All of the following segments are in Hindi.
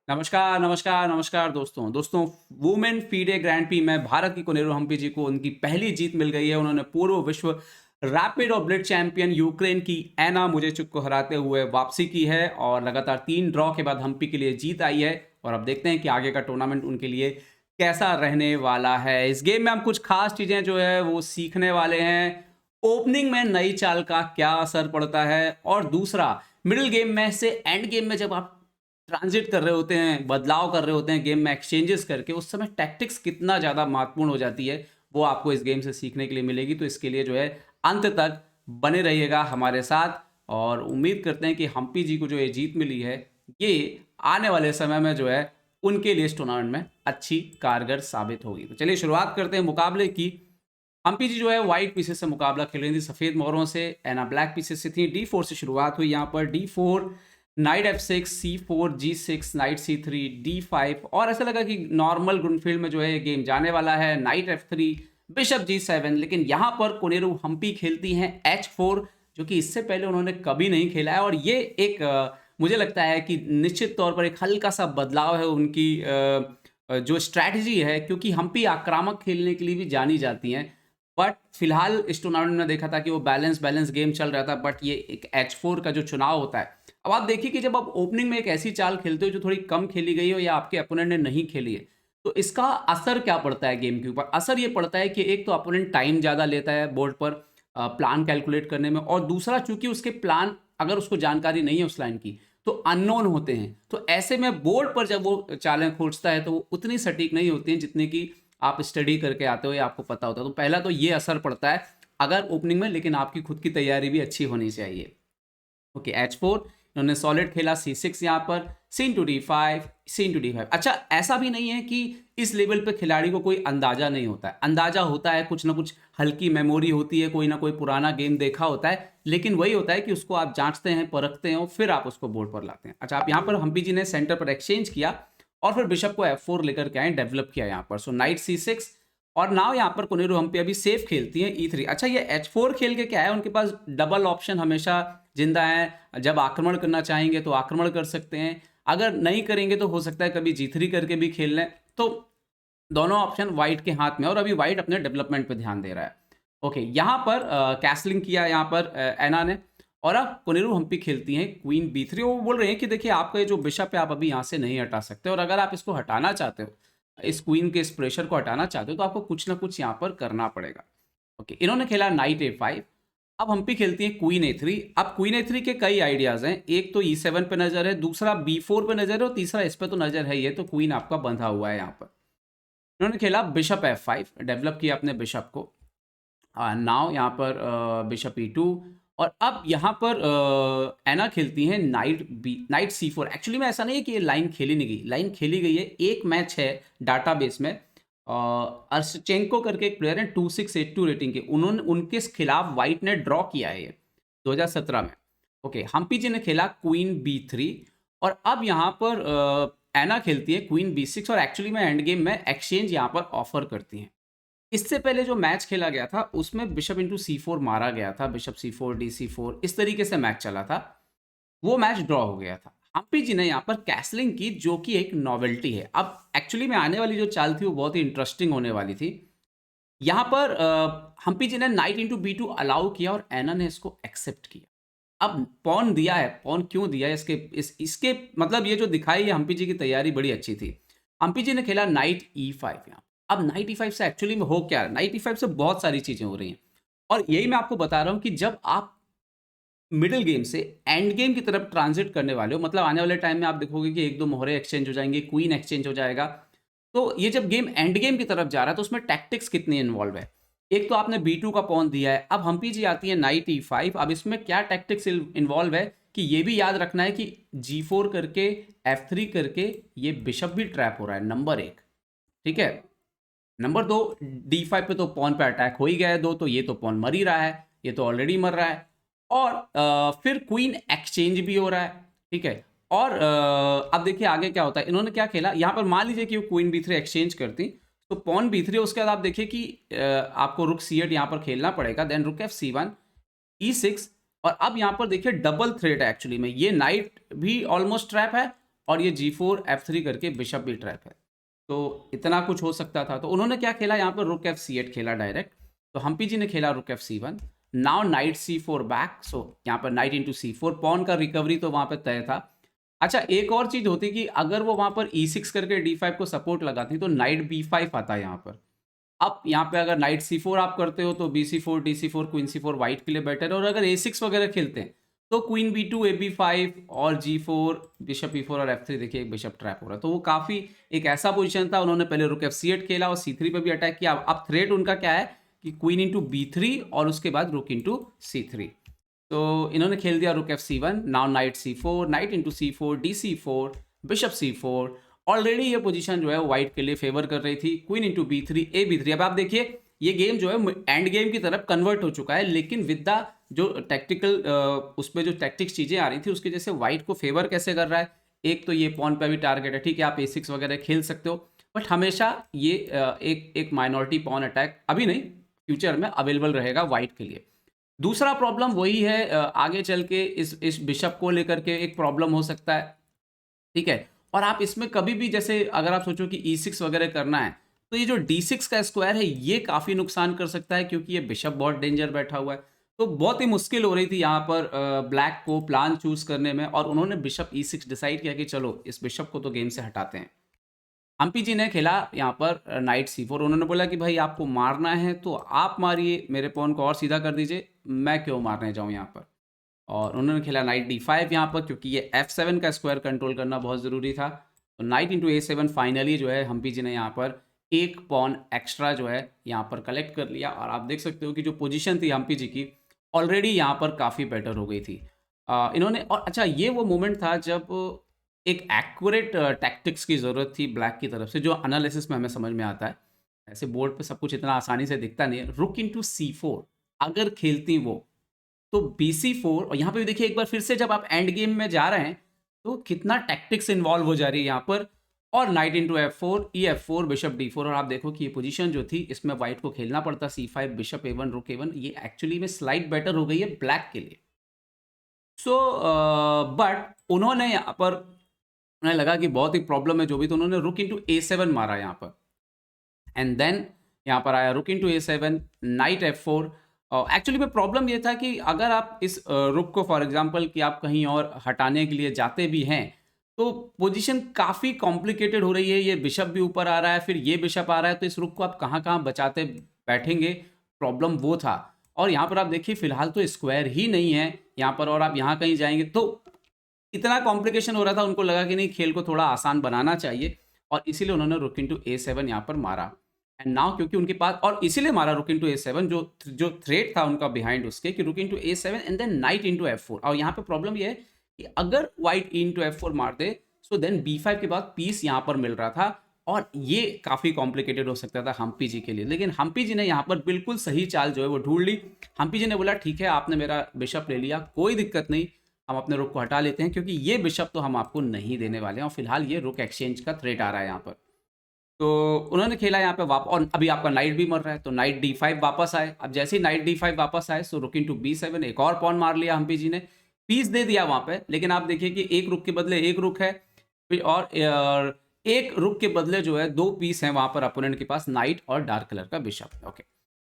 नमस्कार, नमस्कार, नमस्कार दोस्तों। दोस्तों, वुमेन फीडे ग्रैंड प्री में भारत की कोनेरू हम्पी जी को उनकी पहली जीत मिल गई है। उन्होंने पूर्व विश्व रैपिड और ब्लिट्ज चैंपियन यूक्रेन की एना मुजेचुक को हराते हुए वापसी की है और लगातार 3 ड्रॉ के बाद हम्पी के लिए जीत आई है। और अब देखते हैं कि आगे का टूर्नामेंट उनके लिए कैसा रहने वाला है। इस गेम में हम कुछ खास चीज़ें जो है वो सीखने वाले हैं। ओपनिंग में नई चाल का क्या असर पड़ता है और दूसरा मिडल गेम में से एंड गेम में जब आप ट्रांजिट कर रहे होते हैं, बदलाव कर रहे होते हैं गेम में एक्सचेंजेस करके, उस समय टैक्टिक्स कितना ज़्यादा महत्वपूर्ण हो जाती है, वो आपको इस गेम से सीखने के लिए मिलेगी। तो इसके लिए जो है अंत तक बने रहिएगा हमारे साथ और उम्मीद करते हैं कि हम्पी जी को जो ये जीत मिली है, ये आने वाले समय में जो है उनके लिए इस टूर्नामेंट में अच्छी कारगर साबित होगी। तो चलिए शुरुआत करते हैं मुकाबले की। हम्पी जी जो है व्हाइट पीसेस से मुकाबला खेल रही थी, सफ़ेद मोहरों से। एना ब्लैक पीसेस से थी। D4 से शुरुआत हुई। यहाँ पर D4, night F6, C4, G6, night C3, D5 और ऐसा लगा कि नॉर्मल ग्रुनफील्ड में जो है गेम जाने वाला है। नाइट F3, बिशप G7, लेकिन यहाँ पर कोनेरू हम्पी खेलती हैं H4, जो कि इससे पहले उन्होंने कभी नहीं खेला है। और ये एक मुझे लगता है कि निश्चित तौर पर एक हल्का सा बदलाव है उनकी जो स्ट्रैटेजी है, क्योंकि हम्पी आक्रामक खेलने के लिए भी जानी जाती हैं। बट फिलहाल इस टूर्नामेंट में देखा था कि वो बैलेंस बैलेंस गेम चल रहा था। बट ये एक H4 का जो चुनाव होता है, अब आप देखिए कि जब आप ओपनिंग में एक ऐसी चाल खेलते हो जो थोड़ी कम खेली गई हो या आपके अपोनेंट ने नहीं खेली है, तो इसका असर क्या पड़ता है गेम के ऊपर? असर ये पड़ता है कि एक तो अपोनेंट टाइम ज़्यादा लेता है बोर्ड पर प्लान कैलकुलेट करने में, और दूसरा चूंकि उसके प्लान अगर उसको जानकारी नहीं है उस लाइन की, तो अननोन होते हैं। तो ऐसे में बोर्ड पर जब वो चालें खोजता है तो वो उतनी सटीक नहीं होती हैं जितनी कि आप स्टडी करके आते हो या आपको पता होता है। तो पहला तो ये असर पड़ता है अगर ओपनिंग में, लेकिन आपकी खुद की तैयारी भी अच्छी होनी चाहिए। ओके, H4 इन्होंने सॉलिड खेला। C6 यहाँ पर, C into D5, C into D5। अच्छा, ऐसा भी नहीं है कि इस लेवल पे खिलाड़ी को कोई अंदाजा नहीं होता है। अंदाजा होता है, कुछ ना कुछ हल्की मेमोरी होती है, कोई ना कोई पुराना गेम देखा होता है, लेकिन वही होता है कि उसको आप जांचते हैं, परखते हैं और फिर आप उसको बोर्ड पर लाते हैं। अच्छा, आप यहाँ पर हम्पी जी ने सेंटर पर एक्सचेंज किया और फिर बिशप को F4 लेकर के आए, डेवलप किया यहाँ पर। सो नाइट C6 और नाउ यहाँ पर कोनेरू हम्पी अभी सेफ खेलती हैं E3। अच्छा, ये H4 खेल के क्या है, उनके पास डबल ऑप्शन हमेशा जिंदा है। जब आक्रमण करना चाहेंगे तो आक्रमण कर सकते हैं, अगर नहीं करेंगे तो हो सकता है कभी G3 करके भी खेल लें। तो दोनों ऑप्शन वाइट के हाथ में है और अभी वाइट अपने डेवलपमेंट पे ध्यान दे रहा है। ओके, यहाँ पर कैसलिंग किया यहाँ पर एना ने, और अब कोनेरू हम्पी खेलती हैं क्वीन B3। वो बोल रहे हैं कि देखिए, आपका ये जो बिशप है आप अभी यहाँ से नहीं हटा सकते, और अगर आप इसको हटाना चाहते हो, इस क्वीन के इस प्रेशर को हटाना चाहते हो, तो आपको कुछ ना कुछ यहाँ पर करना पड़ेगा। ओके, इन्होंने खेला नाइट A5। अब हम्पी खेलती है क्वीन A3। अब क्वीन A3 के कई आइडियाज हैं। एक तो E7 पे नजर है, दूसरा B4 पे नजर है और तीसरा इस पे तो नजर है ही है। तो क्वीन आपका बंधा हुआ है यहाँ पर। इन्होंने खेला बिशप F5, डेवलप किया अपने बिशप को। नाउ यहाँ पर बिशप E2। और अब यहाँ पर एना खेलती है नाइट C4। एक्चुअली में ऐसा नहीं है कि ये लाइन खेली नहीं गई, लाइन खेली गई है। एक मैच है डाटाबेस में, अर्शचेंको करके एक प्लेयर है 2682 रेटिंग के, उन्होंने उनके खिलाफ वाइट ने ड्रॉ किया है ये 2017 में। ओके, हम्पी जी ने खेला क्वीन B3 और अब यहाँ पर एना खेलती है क्वीन B6 और एक्चुअली में एंड गेम में एक्सचेंज यहाँ पर ऑफर करती हैं। इससे पहले जो मैच खेला गया था उसमें बिशप इंटू C4 मारा गया था, बिशप C4 DC4 इस तरीके से मैच चला था, वो मैच ड्रॉ हो गया था। हम्पी जी ने यहाँ पर कैसलिंग की, जो कि एक नॉवेल्टी है। अब एक्चुअली में आने वाली जो चाल थी वो बहुत ही इंटरेस्टिंग होने वाली थी। यहाँ पर हम्पी जी ने नाइट इंटू B2 अलाउ किया और एना ने इसको एक्सेप्ट किया। अब पॉन दिया है, पॉन क्यों दिया है, इसके मतलब ये जो दिखाई है, हम्पी जी की तैयारी बड़ी अच्छी थी। हम्पी जी ने खेला नाइट E5 यहाँ। अब नाइट E5 से एक्चुअली में हो क्या है, नाइट E5 से बहुत सारी चीजें हो रही हैं, और यही मैं आपको बता रहा हूं कि जब आप मिडिल गेम से एंड गेम की तरफ ट्रांजिट करने वाले हो, मतलब आने वाले टाइम में आप देखोगे कि एक दो मोहरे एक्सचेंज हो जाएंगे, क्वीन एक्सचेंज हो जाएगा। तो ये जब गेम एंड गेम की तरफ जा रहा है तो उसमें टैक्टिक्स कितनी इन्वॉल्व है। एक तो आपने B2 का पॉन दिया है, अब हम्पी जी आती है नाइट E5। अब इसमें क्या टैक्टिक्स इन्वॉल्व है कि ये भी याद रखना है कि G4 करके F3 करके ये बिशप भी ट्रैप हो रहा है, नंबर 1। ठीक है, नंबर 2, D5 पे तो पॉन पे अटैक हो ही गया है 2, तो ये तो पॉन मर ही रहा है, ये तो ऑलरेडी मर रहा है। और फिर क्वीन एक्सचेंज भी हो रहा है। ठीक है, और अब देखिए आगे क्या होता है। इन्होंने क्या खेला यहाँ पर, मान लीजिए कि वो क्वीन B3 एक्सचेंज करती तो पॉन B3, उसके बाद आप देखिए कि आपको रुक C8 यहाँ पर खेलना पड़ेगा, देन रुक F7, E6। और अब यहाँ पर देखिए डबल थ्रेट है एक्चुअली में, ये नाइट भी ऑलमोस्ट ट्रैप है और ये G4 F3 करके बिशप भी ट्रैप है। तो इतना कुछ हो सकता था। तो उन्होंने क्या खेला यहाँ पर, रुक F8 खेला डायरेक्ट। तो हम्पी जी ने खेला रुक F7, now night C4 back. सो यहाँ पर नाइट इंटू C4, पॉन का रिकवरी तो वहाँ पर तय था। अच्छा, एक और चीज होती कि अगर वो वहां पर E6 करके D5 को सपोर्ट लगाती तो नाइट B5 आता यहाँ पर। अब यहाँ पे अगर नाइट C4 आप करते हो तो BC4 DC4 queen C4 white के लिए बेटर है, और अगर A6 वगैरह खेलते हैं तो क्वीन B2 AB5 और G4 बिशप E4 और F3। देखिए एक बिशप ट्रैप हो रहा है, तो वो काफी एक ऐसा पोजीशन था। उन्होंने पहले रुक F8 खेला और C3 पे भी अटैक किया। अब थ्रेट उनका क्या है कि क्वीन इंटू B3 और उसके बाद रुक इंटू C3। तो इन्होंने खेल दिया रुक F7, now night C4, night into C4 DC4 bishop C4। Already ये पोजीशन जो है व्हाइट के लिए फेवर कर रही थी, क्वीन इंटू B3 AB3। अब आप देखिए ये गेम जो है एंड गेम की तरफ कन्वर्ट हो चुका है, लेकिन विद द जो टैक्टिकल उस पर जो टैक्टिक्स चीजें आ रही थी उसकी जैसे व्हाइट को फेवर कैसे कर रहा है। एक तो ये पॉन पे भी टारगेट है, ठीक है आप A6 वगैरह खेल सकते हो, बट हमेशा ये एक माइनॉरिटी पॉन अटैक अभी नहीं, फ्यूचर में अवेलेबल रहेगा व्हाइट के लिए। दूसरा प्रॉब्लम वही है, आगे चल के इस बिशप को लेकर के एक प्रॉब्लम हो सकता है, ठीक है। और आप इसमें कभी भी जैसे अगर आप सोचो कि E6 वगैरह करना है तो ये जो D6 का स्क्वायर है ये काफी नुकसान कर सकता है, क्योंकि ये बिशप बहुत डेंजर बैठा हुआ है। तो बहुत ही मुश्किल हो रही थी यहाँ पर ब्लैक को प्लान चूज करने में, और उन्होंने बिशप E6 डिसाइड किया कि चलो इस बिशप को तो गेम से हटाते हैं। हम्पी जी ने खेला यहाँ पर नाइट C4। उन्होंने बोला कि भाई आपको मारना है तो आप मारिए, मेरे पॉन को और सीधा कर दीजिए, मैं क्यों मारने जाऊँ यहाँ पर। और उन्होंने खेला नाइट D5 यहाँ पर, क्योंकि ये F7 का स्क्वायर कंट्रोल करना बहुत ज़रूरी था। तो नाइट इंटू A7 फाइनली जो है हम्पी जी ने यहाँ पर एक पॉन एक्स्ट्रा जो है यहाँ पर कलेक्ट कर लिया। और आप देख सकते हो कि जो पोजीशन थी हम्पी जी की ऑलरेडी यहाँ पर काफ़ी बेटर हो गई थी। इन्होंने, और अच्छा ये वो मोमेंट था जब एक एक्यूरेट टैक्टिक्स की ज़रूरत थी ब्लैक की तरफ से, जो एनालिसिस में हमें समझ में आता है। ऐसे बोर्ड पे सब कुछ इतना आसानी से दिखता नहीं है। रुक इंटू C4 अगर खेलती वो तो BC4, और यहाँ पे भी देखिए एक बार फिर से जब आप एंड गेम में जा रहे हैं तो कितना टैक्टिक्स इन्वॉल्व हो जा रही है यहाँ पर। और night into F4 EF4 bishop D4। और आप देखो कि ये पोजीशन जो थी इसमें व्हाइट को खेलना पड़ता C5 बिशप A1 रुक A1, ये एक्चुअली में स्लाइड बेटर हो गई है ब्लैक के लिए। सो बट उन्होंने यहाँ पर, उन्हें लगा कि बहुत ही प्रॉब्लम है जो भी, तो उन्होंने रुक इंटू A7 मारा यहाँ पर। एंड देन यहाँ पर आया रुक into A7, night F4। Actually में प्रॉब्लम ये था कि अगर आप इस रुक को फॉर एग्जांपल कि आप कहीं और हटाने के लिए जाते भी हैं तो पोजीशन काफ़ी कॉम्प्लिकेटेड हो रही है। ये बिशप भी ऊपर आ रहा है, फिर ये बिशप आ रहा है, तो इस रुक को आप कहाँ कहाँ बचाते बैठेंगे, प्रॉब्लम वो था। और यहाँ पर आप देखिए फिलहाल तो स्क्वायर ही नहीं है यहाँ पर, और आप यहाँ कहीं जाएंगे तो इतना कॉम्प्लिकेशन हो रहा था, उनको लगा कि नहीं खेल को थोड़ा आसान बनाना चाहिए, और इसीलिए उन्होंने रुक इंटू A7 यहाँ पर मारा। एंड नाउ क्योंकि उनके पास, और इसीलिए मारा रुक इंटू A7, जो जो थ्रेट था उनका बिहाइंड उसके कि rook into A7 and then knight into F4। और यहाँ पे प्रॉब्लम ये है कि अगर वाइट इंटू F4 मारते सो देन B5 के बाद पीस यहाँ पर मिल रहा था, और ये काफ़ी कॉम्प्लिकेटेड हो सकता था हम्पी जी के लिए। लेकिन हम्पी जी ने यहाँ पर बिल्कुल सही चाल जो है वो ढूंढ ली। हम्पी जी ने बोला ठीक है आपने मेरा बिशप ले लिया, कोई दिक्कत नहीं, हम अपने रुक को हटा लेते हैं, क्योंकि ये बिशप तो हम आपको नहीं देने वाले हैं, और फिलहाल ये रुक एक्सचेंज का थ्रेट आ रहा है यहाँ पर। तो उन्होंने खेला यहाँ पे वापस, और अभी आपका नाइट भी मर रहा है तो नाइट D5 वापस आए। अब जैसे ही नाइट D5 वापस आए सो रुक इंटू B7, एक और पॉन मार लिया हम्पी जी ने, पीस दे दिया वहां पे। लेकिन आप देखिए कि एक रुक के बदले एक रुक है, और एक रुक के बदले जो है दो पीस हैं वहां पर अपोनेंट के पास, नाइट और डार्क कलर का बिशप। ओके,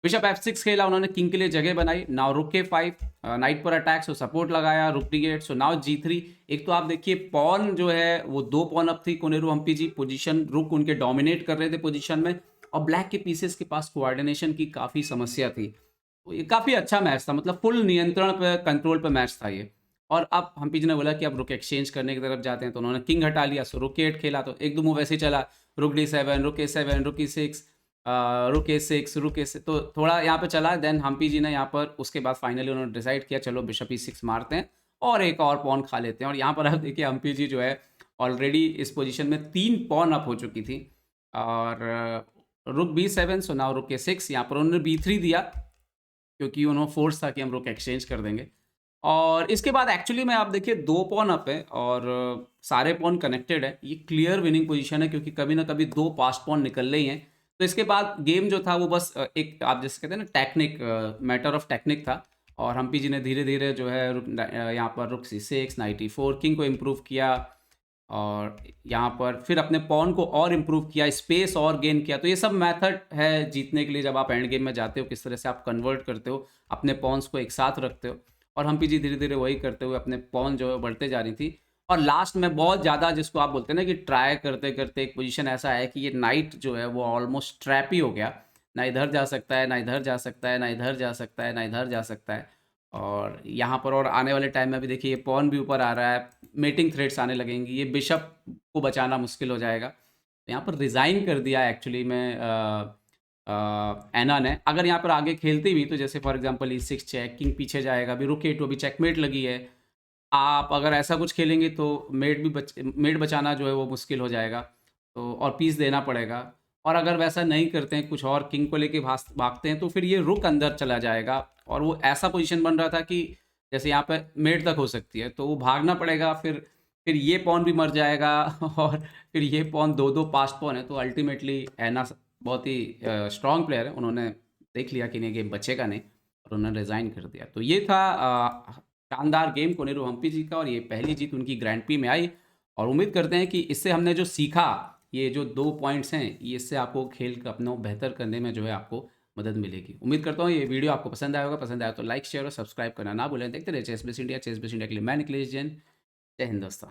बिशप F6 खेला उन्होंने, किंग के लिए जगह बनाई। नाउ रुक K5, नाइट पर अटैक, सो सपोर्ट लगाया, रुक D8, सो नाउ G3। एक तो आप देखिए पॉन जो है वो दो पॉन अप थी कोनेरू हम्पी जी, पोजीशन रुक उनके डोमिनेट कर रहे थे पोजीशन में, और ब्लैक के पीसेस के पास कोऑर्डिनेशन की काफ़ी समस्या थी। तो ये काफ़ी अच्छा मैच था, मतलब फुल नियंत्रण पे, कंट्रोल पे मैच था ये। और अब हम्पी जी ने बोला कि अब रुक एक्सचेंज करने की तरफ जाते हैं, तो उन्होंने किंग हटा लिया, सो रुक E8 खेला, तो एक दो मूव ऐसे ही चला, रुक D7 रुक A7 रुक E6 रुक A6 रुक A6, तो थोड़ा यहाँ पे चला। देन हम्पी जी ने यहाँ पर उसके बाद फाइनली उन्होंने डिसाइड किया चलो बिशप E6 मारते हैं और एक और पॉन खा लेते हैं। और यहाँ पर आप देखिए हम्पी जी जो है ऑलरेडी इस पोजीशन में 3 पॉन अप हो चुकी थी, और रुक B7, सो नाउ रुक A6। यहाँ पर उन्होंने B3 दिया क्योंकि उन्होंने फोर्स था कि हम रुक एक्सचेंज कर देंगे। और इसके बाद एक्चुअली में आप देखिए 2 पॉन अप है और सारे पॉन कनेक्टेड है, ये क्लियर विनिंग पोजीशन है, क्योंकि कभी ना कभी 2 पास्ट पॉन निकल रही हैं। तो इसके बाद गेम जो था वो बस एक आप जैसे कहते हैं ना टेक्निक, मैटर ऑफ टेक्निक था। और हम्पी जी ने धीरे धीरे जो है यहाँ पर रुक C6 नाइट E4 किंग को इम्प्रूव किया, और यहाँ पर फिर अपने पॉन को और इम्प्रूव किया, स्पेस और गेन किया। तो ये सब मेथड है जीतने के लिए, जब आप एंड गेम में जाते हो किस तरह से आप कन्वर्ट करते हो, अपने पॉन्स को एक साथ रखते हो। और हम्पी जी धीरे-धीरे वही करते हुए अपने पॉन जो है बढ़ते जा रही थी। और लास्ट में बहुत ज़्यादा, जिसको आप बोलते हैं ना कि ट्राई करते-करते एक पोज़ीशन ऐसा है कि ये नाइट जो है वो ऑलमोस्ट ट्रैप ही हो गया। ना इधर जा सकता है, ना इधर जा सकता है, ना इधर जा सकता है, ना इधर जा सकता है। और यहाँ पर और आने वाले टाइम में भी देखिए, ये पॉन भी ऊपर आ रहा है, मेटिंग थ्रेड्स आने लगेंगी, ये बिशप को बचाना मुश्किल हो जाएगा। तो यहाँ पर रिज़ाइन कर दिया एक्चुअली में एना ने। अगर यहाँ पर आगे खेलती भी तो जैसे for example E6 check, king पीछे जाएगा, अभी रूक A2, अभी चेकमेट लगी है। आप अगर ऐसा कुछ खेलेंगे तो मेट बचाना जो है वो मुश्किल हो जाएगा, तो और पीस देना पड़ेगा। और अगर वैसा नहीं करते हैं, कुछ और किंग को लेके भागते हैं, तो फिर ये रुक अंदर चला जाएगा। और वो ऐसा पोजीशन बन रहा था कि जैसे यहाँ पे मेट तक हो सकती है, तो वो भागना पड़ेगा, फिर ये पॉन भी मर जाएगा और फिर ये पॉन, दो दो पास्ट पॉन है। तो अल्टीमेटली एना बहुत ही स्ट्रांग प्लेयर है, उन्होंने देख लिया कि नहीं गेम बचेगा नहीं, और उन्होंने रिज़ाइन कर दिया। तो ये था शानदार गेम कोनेरू हम्पी जी का, और ये पहली जीत उनकी ग्रैंड प्री में आई। और उम्मीद करते हैं कि इससे हमने जो सीखा, ये जो 2 पॉइंट्स हैं, ये इससे आपको खेल को अपना बेहतर करने में जो है आपको मदद मिलेगी। उम्मीद करता हूँ ये वीडियो आपको पसंद आया होगा। पसंद आया तो लाइक, शेयर और सब्सक्राइब करना ना भूलें। देखते रहिए ChessBase India. ChessBase India के लिए मैं निखिलेश जैन। जय हिंद दोस्तों।